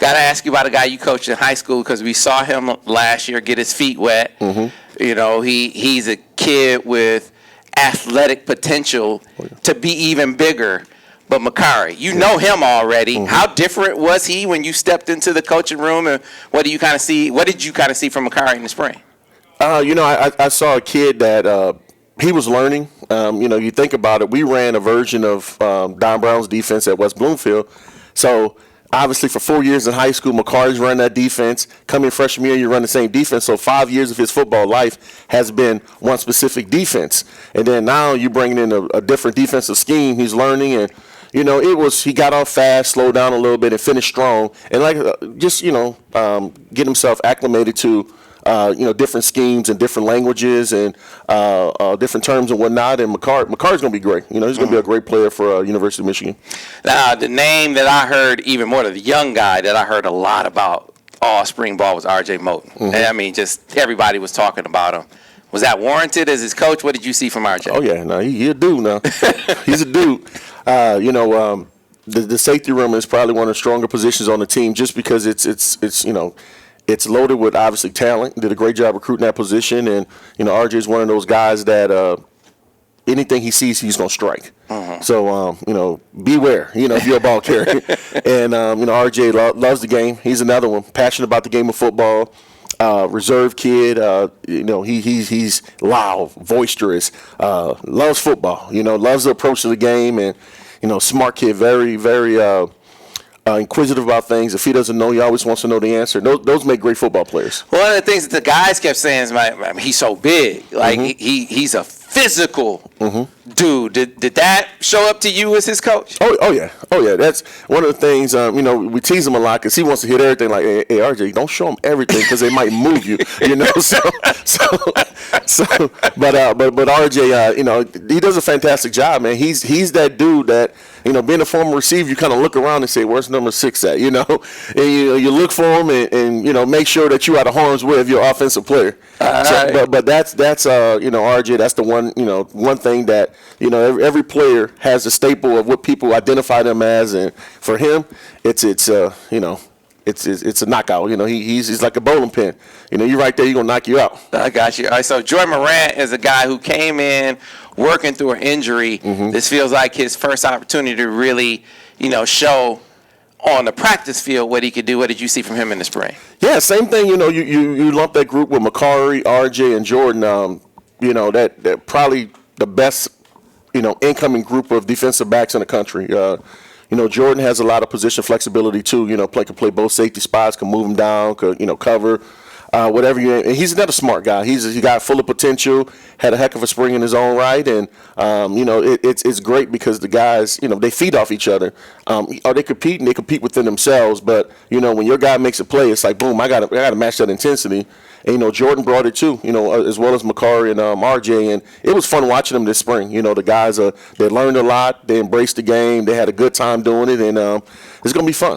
Got to ask you about a guy you coached in high school because we saw him last year get his feet wet. You know, he's a kid with athletic potential to be even bigger. But Makari, you know him already. How different was he when you stepped into the coaching room, and what do you kind of see? What did you kind of see from Makari in the spring? You know, I saw a kid that he was learning. You know, you think about it. We ran a version of Don Brown's defense at West Bloomfield. So obviously, for 4 years in high school, Makari's run that defense. Coming freshman year, you run the same defense. So 5 years of his football life has been one specific defense. And then now you're bringing in a different defensive scheme. He's learning, and you know, he got off fast, slowed down a little bit, and finished strong. And just get himself acclimated to different schemes and different languages and different terms and whatnot. And Makari's going to be great. You know, he's going to be a great player for University of Michigan. Now, the name that I heard even more, the young guy that I heard a lot about all spring ball was R.J. Moten. And I mean, just everybody was talking about him. Was that warranted as his coach? What did you see from R.J.? Oh, yeah. No, he a dude now. He's a dude. The safety room is probably one of the stronger positions on the team just because it's loaded with obviously talent. Did a great job recruiting that position, and RJ is one of those guys that anything he sees, he's gonna strike. So beware, if you're a ball carrier. And RJ loves the game. He's another one, passionate about the game of football. Reserved kid. He's loud, boisterous. Loves football. Loves the approach to the game, and smart kid. Very, very. Inquisitive about things. If he doesn't know, he always wants to know the answer. Those make great football players. One of the things that the guys kept saying is, he's so big. Like, he's a physical dude. Did that show up to you as his coach? Oh yeah. That's one of the things. We tease him a lot because he wants to hit everything. Like, hey, RJ, don't show him everything because they might move you. But RJ, he does a fantastic job, man. He's that dude that being a former receiver, you kind of look around and say, where's number 6 at? And you look for him and make sure that you out of harm's way of your offensive player. But that's RJ. That's the one thing that every player has a staple of what people identify them as, and for him, it's a knockout. He's like a bowling pin. You're right there, you're gonna knock you out. I got you. All right, so Jordan Morant is a guy who came in working through an injury. This feels like his first opportunity to really, show on the practice field what he could do. What did you see from him in the spring? Yeah, same thing. You lump that group with Makari, RJ, and Jordan. That probably the best, incoming group of defensive backs in the country. Jordan has a lot of position flexibility too. Can play both safety spots, can move them down, could cover, whatever you. And he's another smart guy. He's a guy full of potential. Had a heck of a spring in his own right, and it's great because the guys, they feed off each other. They compete and they compete within themselves. But when your guy makes a play, it's like boom, I got to match that intensity. And Jordan brought it too, as well as Makari and RJ, and it was fun watching them this spring. The guys they learned a lot, they embraced the game, they had a good time doing it, and it's gonna be fun.